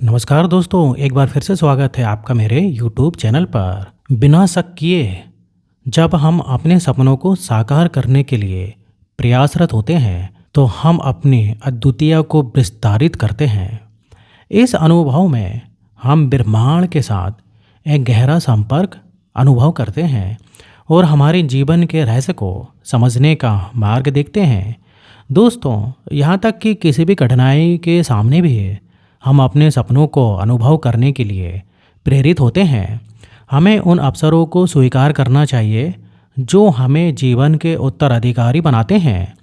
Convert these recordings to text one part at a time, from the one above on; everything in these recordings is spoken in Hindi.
नमस्कार दोस्तों, एक बार फिर से स्वागत है आपका मेरे YouTube चैनल पर। बिना शक किए जब हम अपने सपनों को साकार करने के लिए प्रयासरत होते हैं तो हम अपनी अद्वितीयता को विस्तारित करते हैं। इस अनुभव में हम ब्रह्मांड के साथ एक गहरा संपर्क अनुभव करते हैं और हमारे जीवन के रहस्य को समझने का मार्ग देखते हैं। दोस्तों, यहाँ तक कि किसी भी कठिनाई के सामने भी हम अपने सपनों को अनुभव करने के लिए प्रेरित होते हैं। हमें उन अवसरों को स्वीकार करना चाहिए जो हमें जीवन के उत्तराधिकारी बनाते हैं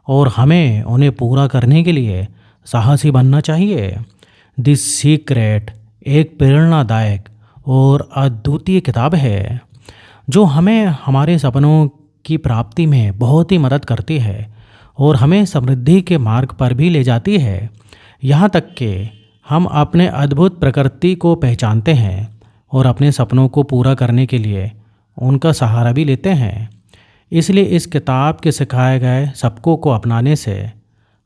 और हमें उन्हें पूरा करने के लिए साहसी बनना चाहिए। द सीक्रेट एक प्रेरणादायक और अद्वितीय किताब है जो हमें हमारे सपनों की प्राप्ति में बहुत ही मदद करती है और हमें समृद्धि के मार्ग पर भी ले जाती है। यहाँ तक कि हम अपने अद्भुत प्रकृति को पहचानते हैं और अपने सपनों को पूरा करने के लिए उनका सहारा भी लेते हैं। इसलिए इस किताब के सिखाए गए सबकों को अपनाने से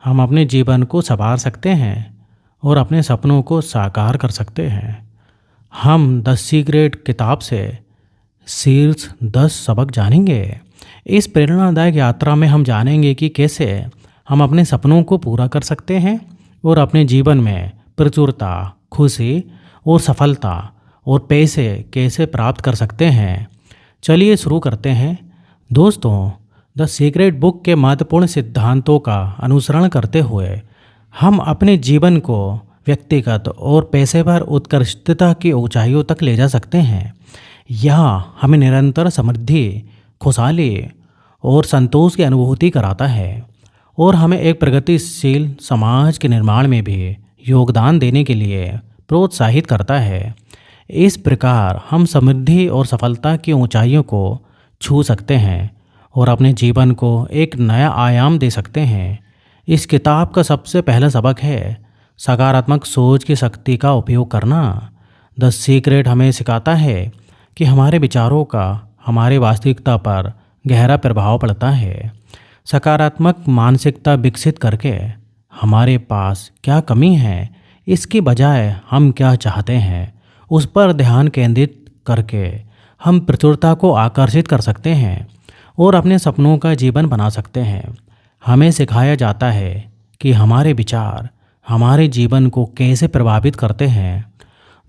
हम अपने जीवन को संवार सकते हैं और अपने सपनों को साकार कर सकते हैं। हम द सीक्रेट किताब से शीर्ष 10 सबक जानेंगे। इस प्रेरणादायक यात्रा में हम जानेंगे कि कैसे हम अपने सपनों को पूरा कर सकते हैं और अपने जीवन में प्रचुरता, खुशी और सफलता और पैसे कैसे प्राप्त कर सकते हैं। चलिए शुरू करते हैं। दोस्तों, द सीक्रेट बुक के महत्वपूर्ण सिद्धांतों का अनुसरण करते हुए हम अपने जीवन को व्यक्तिगत और पेशेवर उत्कृष्टता की ऊंचाइयों तक ले जा सकते हैं। यह हमें निरंतर समृद्धि, खुशहाली और संतोष की अनुभूति कराता है और हमें एक प्रगतिशील समाज के निर्माण में भी योगदान देने के लिए प्रोत्साहित करता है। इस प्रकार हम समृद्धि और सफलता की ऊंचाइयों को छू सकते हैं और अपने जीवन को एक नया आयाम दे सकते हैं। इस किताब का सबसे पहला सबक है सकारात्मक सोच की शक्ति का उपयोग करना। द सीक्रेट हमें सिखाता है कि हमारे विचारों का हमारी वास्तविकता पर गहरा प्रभाव पड़ता है। सकारात्मक मानसिकता विकसित करके हमारे पास क्या कमी है इसके बजाय हम क्या चाहते हैं उस पर ध्यान केंद्रित करके हम प्रचुरता को आकर्षित कर सकते हैं और अपने सपनों का जीवन बना सकते हैं। हमें सिखाया जाता है कि हमारे विचार हमारे जीवन को कैसे प्रभावित करते हैं।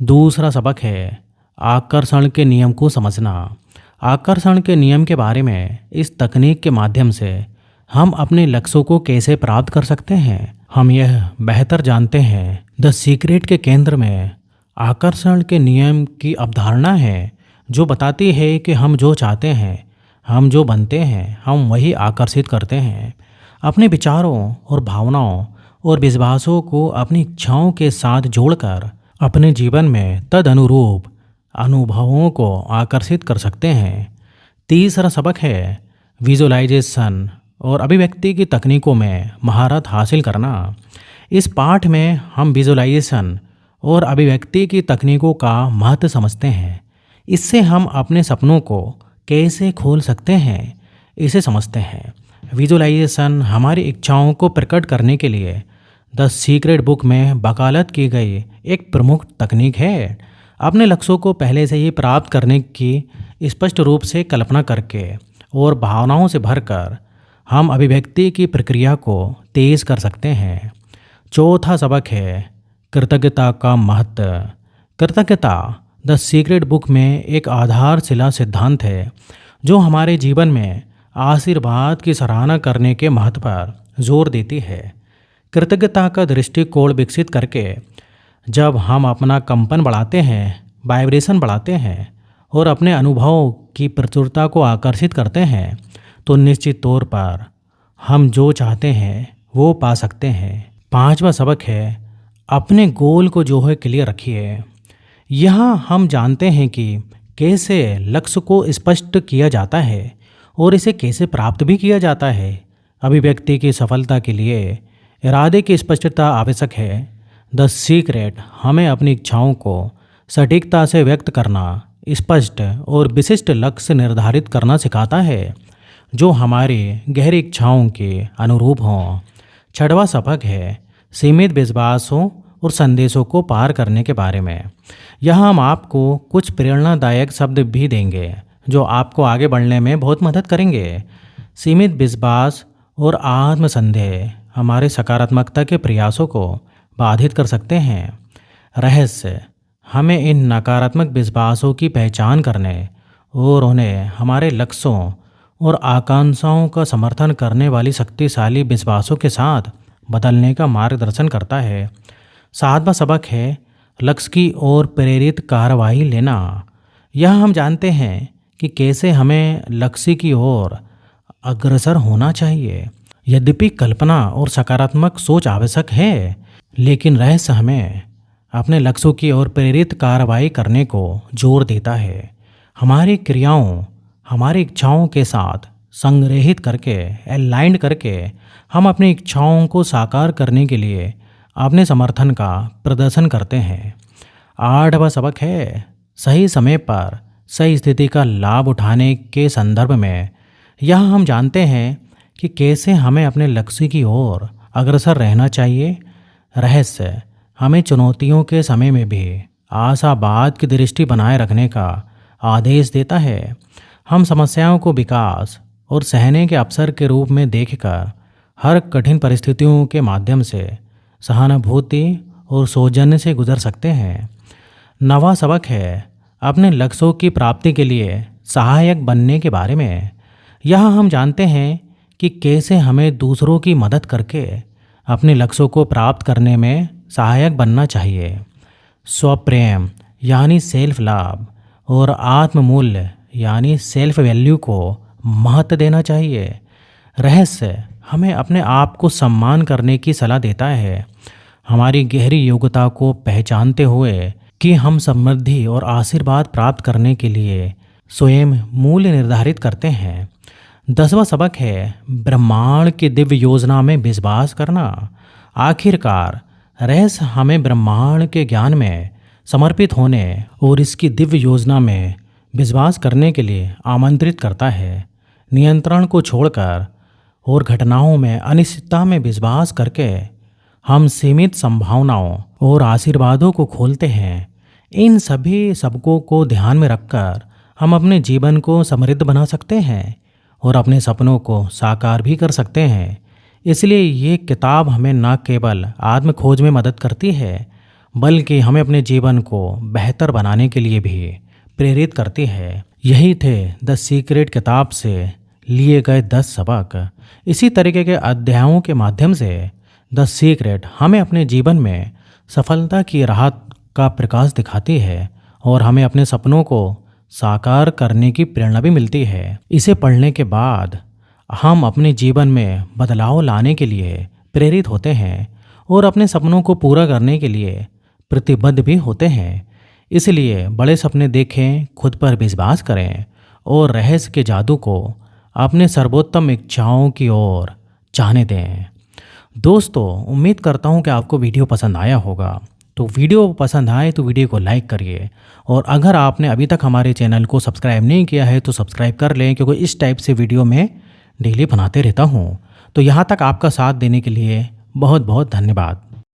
दूसरा सबक है आकर्षण के नियम को समझना। आकर्षण के नियम के बारे में इस तकनीक के माध्यम से हम अपने लक्ष्यों को कैसे प्राप्त कर सकते हैं हम यह बेहतर जानते हैं। द सीक्रेट के केंद्र में आकर्षण के नियम की अवधारणा है जो बताती है कि हम जो चाहते हैं, हम जो बनते हैं, हम वही आकर्षित करते हैं। अपने विचारों और भावनाओं और विश्वासों को अपनी इच्छाओं के साथ जोड़कर अपने जीवन में तदनुरूप अनुभवों को आकर्षित कर सकते हैं। तीसरा सबक है विजुअलाइजेशन और अभिव्यक्ति की तकनीकों में महारत हासिल करना। इस पाठ में हम विजुअलाइजेशन और अभिव्यक्ति की तकनीकों का महत्व समझते हैं। इससे हम अपने सपनों को कैसे खोल सकते हैं इसे समझते हैं। विजुअलाइजेशन हमारी इच्छाओं को प्रकट करने के लिए द सीक्रेट बुक में वकालत की गई एक प्रमुख तकनीक है। अपने लक्ष्यों को पहले से ही प्राप्त करने की स्पष्ट रूप से कल्पना करके और भावनाओं से भरकर हम अभिव्यक्ति की प्रक्रिया को तेज कर सकते हैं। चौथा सबक है कृतज्ञता का महत्व। कृतज्ञता द सीक्रेट बुक में एक आधारशिला सिद्धांत है जो हमारे जीवन में आशीर्वाद की सराहना करने के महत्व पर जोर देती है। कृतज्ञता का दृष्टिकोण विकसित करके जब हम अपना कंपन बढ़ाते हैं, वाइब्रेशन बढ़ाते हैं और अपने अनुभव की प्रचुरता को आकर्षित करते हैं तो निश्चित तौर पर हम जो चाहते हैं वो पा सकते हैं। पांचवा सबक है अपने गोल को जो है क्लियर रखिए। यहाँ हम जानते हैं कि कैसे लक्ष्य को स्पष्ट किया जाता है और इसे कैसे प्राप्त भी किया जाता है। अभिव्यक्ति की सफलता के लिए इरादे की स्पष्टता आवश्यक है। द सीक्रेट हमें अपनी इच्छाओं को सटीकता से व्यक्त करना, स्पष्ट और विशिष्ट लक्ष्य निर्धारित करना सिखाता है जो हमारी गहरी इच्छाओं के अनुरूप हों। छठवां सबक है सीमित विश्वासों और संदेशों को पार करने के बारे में। यहाँ हम आपको कुछ प्रेरणादायक शब्द भी देंगे जो आपको आगे बढ़ने में बहुत मदद करेंगे। सीमित विश्वास और आत्मसंदेह हमारे सकारात्मकता के प्रयासों को बाधित कर सकते हैं। रहस्य हमें इन नकारात्मक विश्वासों की पहचान करने और उन्हें हमारे लक्ष्यों और आकांक्षाओं का समर्थन करने वाली शक्तिशाली विश्वासों के साथ बदलने का मार्गदर्शन करता है। 7वां सबक है लक्ष्य की ओर प्रेरित कार्रवाई लेना। यह हम जानते हैं कि कैसे हमें लक्ष्य की ओर अग्रसर होना चाहिए। यद्यपि कल्पना और सकारात्मक सोच आवश्यक है, लेकिन रहस्य हमें अपने लक्ष्यों की ओर प्रेरित कार्रवाई करने को जोर देता है। हमारी क्रियाओं हमारी इच्छाओं के साथ संग्रहित करके अलाइंड करके हम अपनी इच्छाओं को साकार करने के लिए अपने समर्थन का प्रदर्शन करते हैं। 8वां सबक है सही समय पर सही स्थिति का लाभ उठाने के संदर्भ में। यह हम जानते हैं कि कैसे हमें अपने लक्ष्य की ओर अग्रसर रहना चाहिए। रहस्य हमें चुनौतियों के समय में भी आशावाद की दृष्टि बनाए रखने का आदेश देता है। हम समस्याओं को विकास और सहने के अवसर के रूप में देखकर हर कठिन परिस्थितियों के माध्यम से सहानुभूति और सौजन्य से गुजर सकते हैं। 9वां सबक है अपने लक्ष्यों की प्राप्ति के लिए सहायक बनने के बारे में। यहाँ हम जानते हैं कि कैसे हमें दूसरों की मदद करके अपने लक्ष्यों को प्राप्त करने में सहायक बनना चाहिए। स्वप्रेम यानी सेल्फ लव और आत्ममूल्य यानी सेल्फ वैल्यू को महत्व देना चाहिए। रहस्य हमें अपने आप को सम्मान करने की सलाह देता है, हमारी गहरी योग्यता को पहचानते हुए कि हम समृद्धि और आशीर्वाद प्राप्त करने के लिए स्वयं मूल्य निर्धारित करते हैं। 10वां सबक है ब्रह्मांड की दिव्य योजना में विश्वास करना। आखिरकार रहस्य हमें ब्रह्मांड के ज्ञान में समर्पित होने और इसकी दिव्य योजना में विश्वास करने के लिए आमंत्रित करता है। नियंत्रण को छोड़कर और घटनाओं में अनिश्चितता में विश्वास करके हम सीमित संभावनाओं और आशीर्वादों को खोलते हैं। इन सभी सबकों को ध्यान में रखकर हम अपने जीवन को समृद्ध बना सकते हैं और अपने सपनों को साकार भी कर सकते हैं। इसलिए ये किताब हमें न केवल आत्म खोज में मदद करती है, बल्कि हमें अपने जीवन को बेहतर बनाने के लिए भी प्रेरित करती है। यही थे द सीक्रेट किताब से लिए गए 10 सबक। इसी तरीके के अध्यायों के माध्यम से द सीक्रेट हमें अपने जीवन में सफलता की राह का प्रकाश दिखाती है और हमें अपने सपनों को साकार करने की प्रेरणा भी मिलती है। इसे पढ़ने के बाद हम अपने जीवन में बदलाव लाने के लिए प्रेरित होते हैं और अपने सपनों को पूरा करने के लिए प्रतिबद्ध भी होते हैं। इसलिए बड़े सपने देखें, खुद पर विश्वास करें और रहस्य के जादू को अपने सर्वोत्तम इच्छाओं की ओर जाने दें। दोस्तों, उम्मीद करता हूँ कि आपको वीडियो पसंद आया होगा। तो वीडियो पसंद आए तो वीडियो को लाइक करिए, और अगर आपने अभी तक हमारे चैनल को सब्सक्राइब नहीं किया है तो सब्सक्राइब कर लें, क्योंकि इस टाइप से वीडियो मैं डेली बनाते रहता हूँ। तो यहाँ तक आपका साथ देने के लिए बहुत बहुत धन्यवाद।